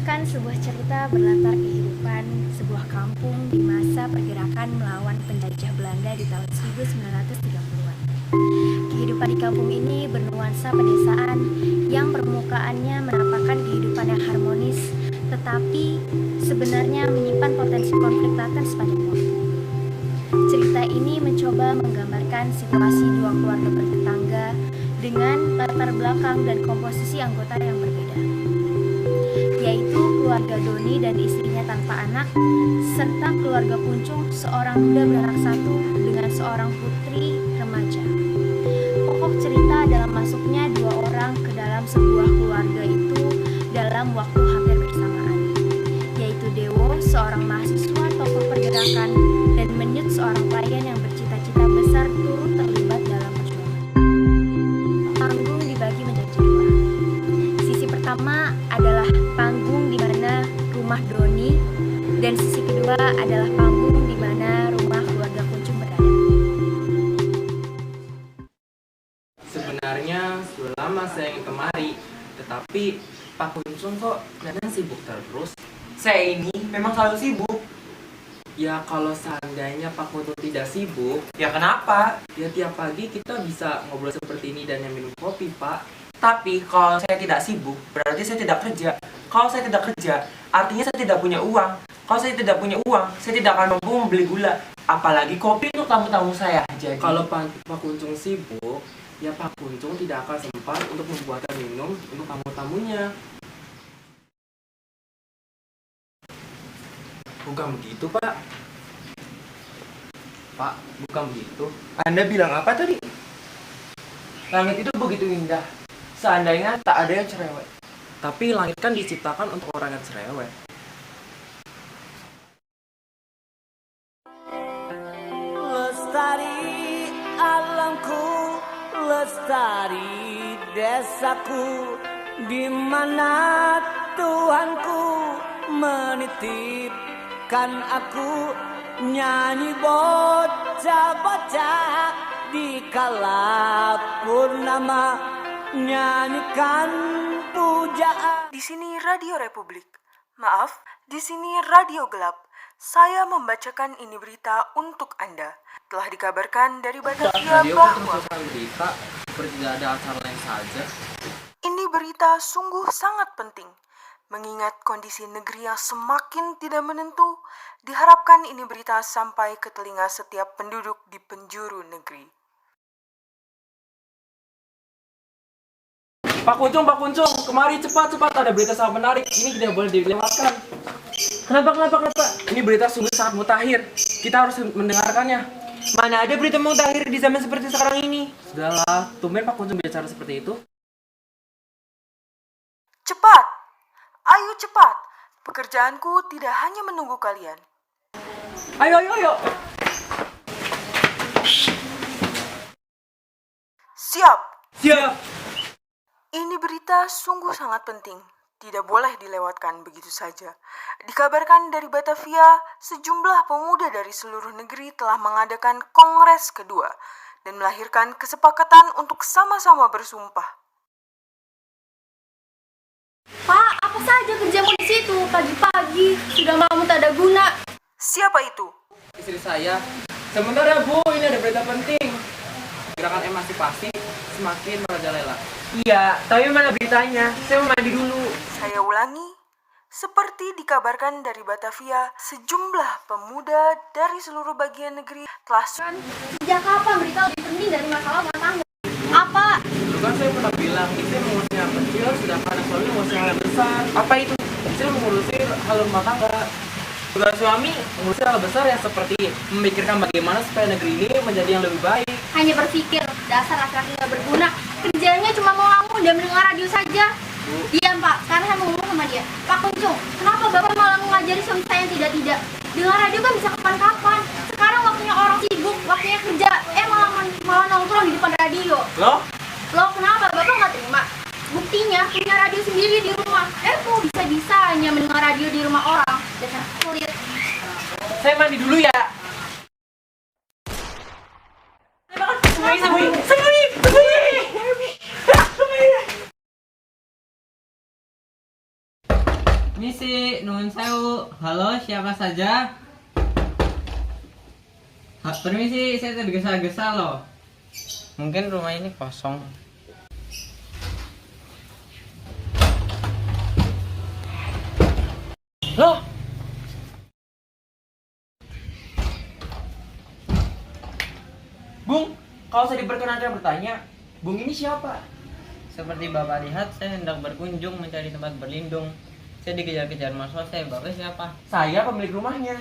menceritakan sebuah cerita berlatar kehidupan sebuah kampung di masa pergerakan melawan penjajah Belanda di tahun 1930-an. Kehidupan di kampung ini bernuansa pedesaan yang permukaannya menampakkan kehidupan yang harmonis, tetapi sebenarnya menyimpan potensi konflik laten sepanjang waktu. Cerita ini mencoba menggambarkan situasi dua keluarga bertetangga dengan latar belakang dan komposisi anggota yang berbeda, yaitu keluarga Doni dan istrinya tanpa anak, serta keluarga Puncung, seorang muda beranak satu dengan seorang putri remaja. Pokok cerita adalah masuknya dua orang ke dalam sebuah keluarga itu dalam waktu hampir bersamaan, yaitu Dewo, seorang mahasiswa tokoh pergerakan, dan Menyut, seorang pelayan yang bercita-cita besar turut terlibat dalam perjuangan. Panggung dibagi menjadi dua. Sisi pertama adalah panggung di mana rumah Doni, dan sisi kedua adalah panggung di mana rumah keluarga Puncung berada. Sebenarnya sudah lama saya ingin kemari, tetapi Pak Puncung kok kadang sibuk terus. Saya ini memang selalu sibuk. Ya kalau seandainya Pak Puncung tidak sibuk, Ya kenapa? ya tiap pagi kita bisa ngobrol seperti ini dan minum kopi, Pak. Tapi kalau saya tidak sibuk, berarti saya tidak kerja. Kalau saya tidak kerja, artinya saya tidak punya uang. Kalau saya tidak punya uang, saya tidak akan mampu membeli gula. Apalagi kopi untuk tamu-tamu saya. Jadi Kalau Pak Puncung sibuk, ya Pak Puncung tidak akan sempat untuk membuatkan minum untuk tamu-tamunya. Bukan begitu, Pak. Pak, bukan begitu. Anda bilang apa tadi? Langit itu begitu indah. Seandainya tak ada yang cerewet. Tapi langit kan diciptakan untuk orang yang cerewet. Lestari alamku, lestari desaku, di mana Tuhanku menitipkan aku, nyanyi bocah-bocah di kala purnama, nyanyikan pujaan. Di sini Radio Republik. Maaf, di sini Radio Gelap. Saya membacakan ini berita untuk Anda. Telah dikabarkan dari Batavia Radio bahwa sosial berita seperti tidak ada acara lain saja. ini berita sungguh sangat penting. Mengingat kondisi negeri yang semakin tidak menentu, diharapkan ini berita sampai ke telinga setiap penduduk di penjuru negeri. Pak Puncung, kemari cepat, ada berita sangat menarik. Ini tidak boleh dilewatkan. Kenapa? Ini berita sungguh sangat mutakhir. Kita harus mendengarkannya. Mana ada berita mutakhir di zaman seperti sekarang ini? Sudahlah, tumben Pak Puncung bicara seperti itu. Cepat! Ayo cepat! Pekerjaanku tidak hanya menunggu kalian. Ayo. Siap! Siap. Ini berita sungguh sangat penting. Tidak boleh dilewatkan begitu saja. Dikabarkan dari Batavia, sejumlah pemuda dari seluruh negeri telah mengadakan kongres kedua dan melahirkan kesepakatan untuk sama-sama bersumpah. Pak, apa saja kerjamu di situ? Pagi-pagi sudah mamu tak ada guna. Siapa itu? Istri saya. Sebentar ya Bu, ini ada berita penting. Gerakan emansipasi semakin merajalela. Iya, tapi mana beritanya? Saya mau mandi dulu. Saya ulangi. Seperti dikabarkan dari Batavia, sejumlah pemuda dari seluruh bagian negeri telah Sejak kapan berita lebih penting dari masalah rumah tangga? Apa? Dulu kan saya pernah bilang, istri mengurusi yang kecil, sedangkan suami mengurusi hal yang besar. Apa itu? Istri mengurusi hal rumah tangga. Tugas suami mengurusi hal besar yang seperti memikirkan bagaimana supaya negeri ini menjadi yang lebih baik. Hanya berpikir, dasar laki-laki nggak berguna. Kerjanya cuma ngelamun dan mendengar radio saja. Diam Pak, karena saya mau ngomong sama dia. Pak Puncung, kenapa Bapak malah mengajari suami saya yang tidak-tidak? Dengar radio kan bisa kapan-kapan. Sekarang waktunya orang sibuk, waktunya kerja. Malah nongkrong di depan radio. Loh? Loh kenapa? Bapak nggak terima? Buktinya punya radio sendiri di rumah. Kok bisa-bisanya mendengar radio di rumah orang? Dasar kulit. Saya mandi dulu ya. Sembunyi. Ini Permisi, nuhun sewu. Halo, siapa saja? Permisi, saya tergesa-gesa loh. Mungkin rumah ini kosong. Loh, Bung, kalau saya diperkenankan bertanya, Bung ini siapa? seperti Bapak lihat, saya hendak berkunjung mencari tempat berlindung. Saya dikejar-kejar mahasiswa saya. Bapak siapa? Saya pemilik rumahnya.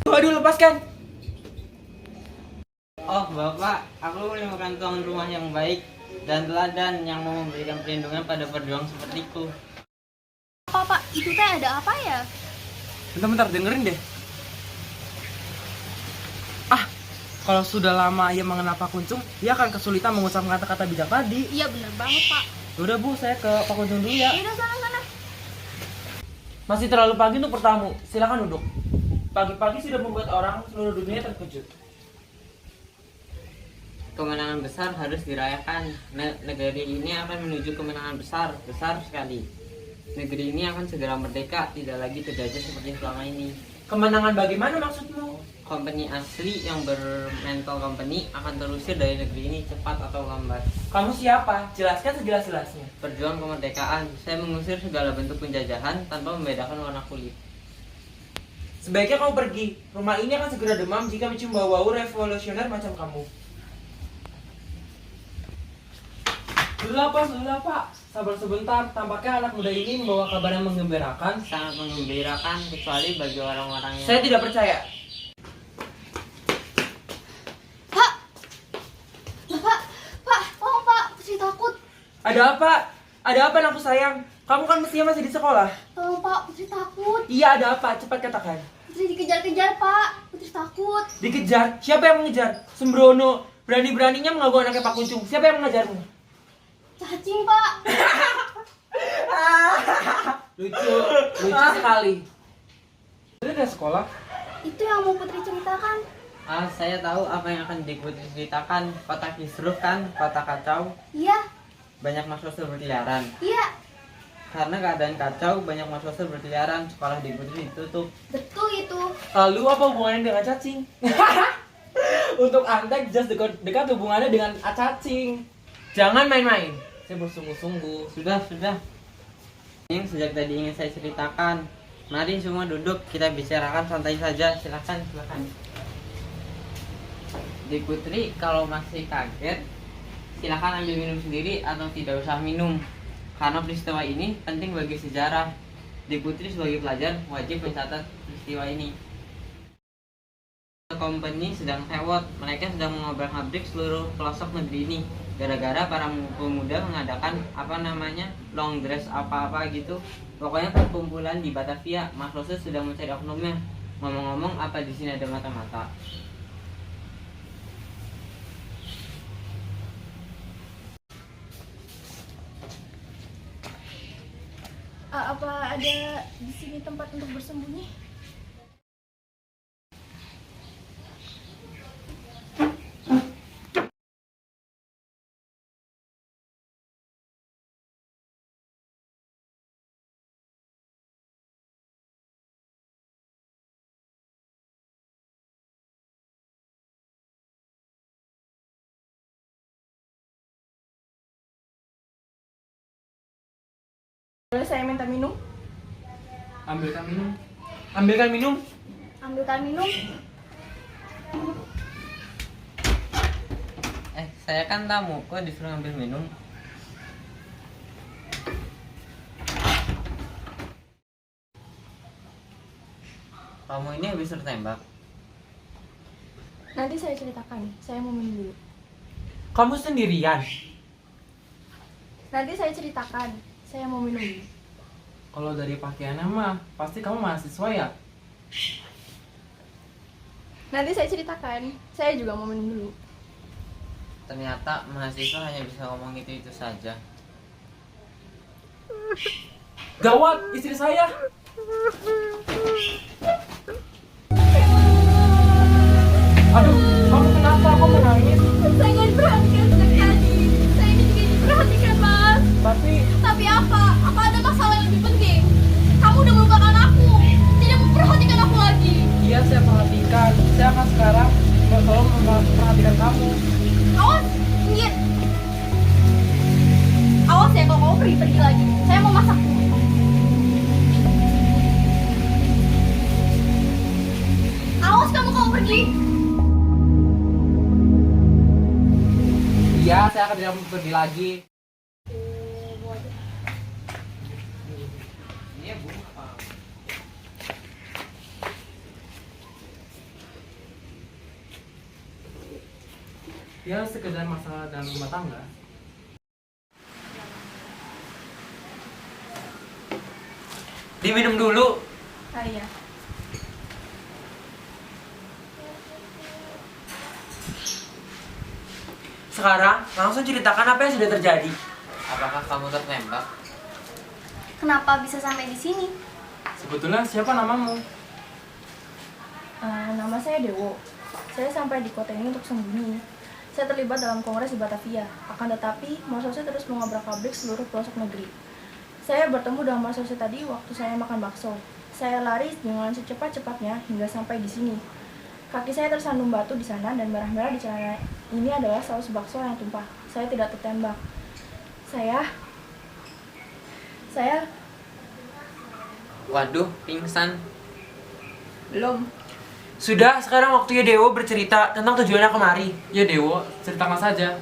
Waduh, lepaskan. Oh, Bapak, aku menemukan tuan rumah yang baik dan teladan yang mau memberikan perlindungan pada perjuang sepertiku. Pak, itu teh ada apa ya? Bentar, dengerin deh. Kalau sudah lama ia mengenal Pak Kuncung, ia akan kesulitan mengucapkan kata-kata bijak tadi. Iya bener banget Pak. Udah Bu, saya ke Pak Kuncung dulu ya. Yaudah sana. Masih terlalu pagi untuk bertamu. Silakan duduk. Pagi-pagi sudah membuat orang seluruh dunia terkejut. Kemenangan besar harus dirayakan. Negeri ini akan menuju kemenangan besar sekali. Negeri ini akan segera merdeka, tidak lagi terjajah seperti selama ini. Kemenangan bagaimana maksudmu? Company asli yang bermental company akan terusir dari negeri ini cepat atau lambat. Kamu siapa? Jelaskan sejelas-jelasnya. Perjuangan kemerdekaan, saya mengusir segala bentuk penjajahan tanpa membedakan warna kulit. Sebaiknya kamu pergi. Rumah ini akan segera demam jika mencium bau-bau revolusioner macam kamu. Sudah Pak. Sabar sebentar. Tampaknya anak muda ini membawa kabar yang menggembirakan. Sangat menggembirakan kecuali bagi orang-orang yang... Saya tidak percaya. Pak, tolong Pak, Putri takut. Ada apa? Ada apa anakku sayang? Kamu kan mestinya masih di sekolah. Tolong Pak, Putri takut. Iya, ada apa? Cepat katakan. Putri dikejar-kejar Pak, Putri takut. Dikejar? Siapa yang mengejar? Sembrono. Berani-beraninya mengganggu anaknya Pak Kuncung. Siapa yang mengejarmu? Cacing Pak. Lucu sekali. Itu dari sekolah. Itu yang mau Putri ceritakan. Saya tahu apa yang akan diceritakan. Kota kisruh kan, kota kacau. Iya, Banyak mahasiswa berkeliaran. iya, Karena keadaan kacau, banyak mahasiswa berkeliaran. Sekolah di Putri ditutup. betul itu. Lalu apa hubungannya dengan cacing? Untuk Anda jelas dekat hubungannya dengan cacing. Jangan main-main. Saya bersungguh-sungguh. Sudah. Ini yang sejak tadi ingin saya ceritakan. Mari semua duduk, kita bicarakan santai saja. Silakan. Di Putri, kalau masih kaget, silakan ambil minum sendiri atau tidak usah minum. Karena peristiwa ini penting bagi sejarah. Di Putri sebagai pelajar wajib mencatat peristiwa ini. Company sedang sewot, mereka sedang mengobrak-abrik seluruh pelosok negeri ini. Gara-gara para pemuda mengadakan long dress apa-apa gitu. Pokoknya perkumpulan di Batavia, Mas Rose sedang mencari oknumnya. Ngomong-ngomong, apa di sini ada mata-mata? Apa ada di sini tempat untuk bersembunyi? Boleh saya minta minum? Ambilkan minum. Ambilkan minum. Saya kan tamu, kok disuruh ambil minum? Kamu ini habis tertembak? Nanti saya ceritakan. Saya mau minum dulu. Kamu sendirian? Nanti saya ceritakan. Saya mau minum dulu. Kalau dari pakaiannya mah, pasti kamu mahasiswa ya? Nanti saya ceritakan. Saya juga mau minum dulu. Ternyata mahasiswa hanya bisa ngomong itu saja. Gawat, istri saya! Aduh, kamu kenapa? Kok menangis? Saya nggak diperhatikan sejak tadi. Saya ini juga diperhatikan, Mas. Tapi Tapi apa? Apa ada masalah yang lebih penting? memperhatikan. Saya akan sekarang selalu memperhatikan kamu. Awas, minggir. Awas ya kalau kamu pergi lagi. Saya mau masak dulu. Awas kamu kalau pergi. Iya, saya akan tidak pergi lagi. Ya, sekedar masalah dalam rumah tangga. Diminum dulu. Ah iya. Sekarang langsung ceritakan apa yang sudah terjadi. Apakah kamu tertembak? Kenapa bisa sampai di sini? Sebetulnya siapa namamu? Nama saya Dewo. Saya sampai di kota ini untuk sembunyi. Saya terlibat dalam kongres di Batavia. Akan tetapi, mahasiswa terus mengobrak-abrik seluruh pelosok negeri. Saya bertemu dengan mahasiswa tadi waktu saya makan bakso. Saya lari dengan secepat-cepatnya hingga sampai di sini. Kaki saya tersandung batu di sana dan merah-merah di celana. Ini adalah saus bakso yang tumpah. Saya tidak tertembak. Saya Waduh, pingsan. belum. Sudah, sekarang waktunya Dewo bercerita tentang tujuannya kemari. Ya Dewo, ceritakan saja.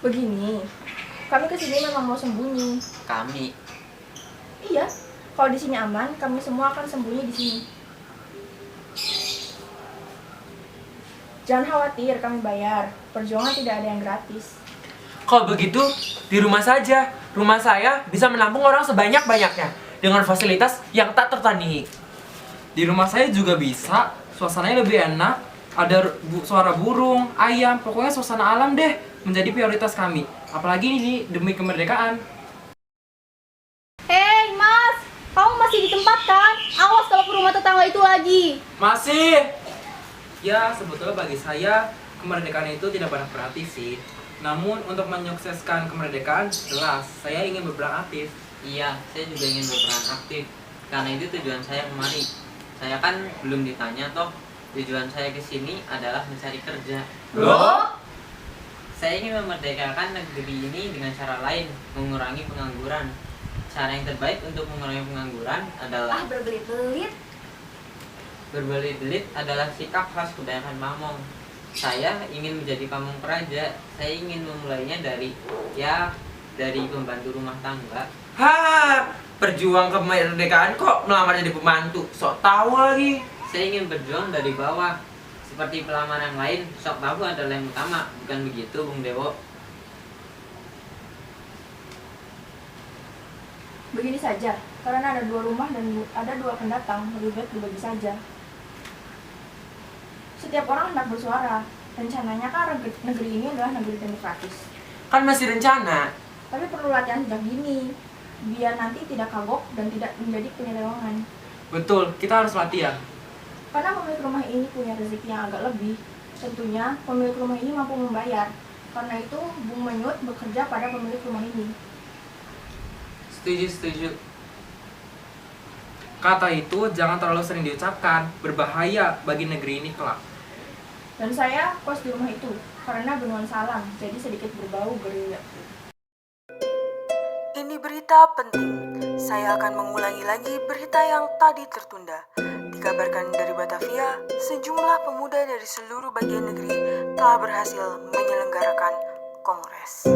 Begini, kami kesini memang mau sembunyi. Kami. Iya, kalau di sini aman, kami semua akan sembunyi di sini. Jangan khawatir, kami bayar. Perjuangan tidak ada yang gratis. Kalau begitu, di rumah saja. Rumah saya bisa menampung orang sebanyak-banyaknya dengan fasilitas yang tak tertandingi. Di rumah saya juga bisa, suasananya lebih enak. Ada suara burung, ayam, pokoknya suasana alam deh menjadi prioritas kami. Apalagi ini demi kemerdekaan. Hei mas, kamu masih di tempat kan? Awas kalau ke rumah tetangga itu lagi. Masih! Ya, sebetulnya bagi saya, kemerdekaan itu tidak banyak berarti sih. Namun, untuk menyukseskan kemerdekaan, jelas, saya ingin berperan aktif. Iya, saya juga ingin berperan aktif. Karena itu tujuan saya kemari. Saya kan belum ditanya toh. Tujuan saya ke sini adalah mencari kerja. Loh? Saya ingin memerdekakan negeri ini dengan cara lain, mengurangi pengangguran. Cara yang terbaik untuk mengurangi pengangguran adalah Berbelit-belit. berbelit-belit adalah sikap khas kebanyakan pamong. Saya ingin menjadi pamong praja. Saya ingin memulainya dari pembantu rumah tangga. Perjuang kemerdekaan kok melamar jadi pembantu? Sok tahu lagi. Saya ingin berjuang dari bawah. Seperti pelamar yang lain, sok tahu adalah yang utama. Bukan begitu, Bung Dewo? Begini saja, karena ada 2 rumah dan ada 2 pendatang, lebih baik dibagi saja. Setiap orang hendak bersuara. Rencananya kan negeri ini adalah negeri demokratis. Kan masih rencana. Tapi perlu latihan sejak dini, biar nanti tidak kagok dan tidak menjadi penyelewengan. Betul, kita harus latihan. Karena pemilik rumah ini punya rezeki yang agak lebih, tentunya pemilik rumah ini mampu membayar. Karena itu, Bung Menyut bekerja pada pemilik rumah ini. Setuju. Kata itu jangan terlalu sering diucapkan, berbahaya bagi negeri ini kelak. Dan saya kos di rumah itu, karena bernuansa alam, jadi sedikit berbau gerilya. Ini berita penting. Saya akan mengulangi lagi berita yang tadi tertunda. Dikabarkan dari Batavia, sejumlah pemuda dari seluruh bagian negeri telah berhasil menyelenggarakan kongres.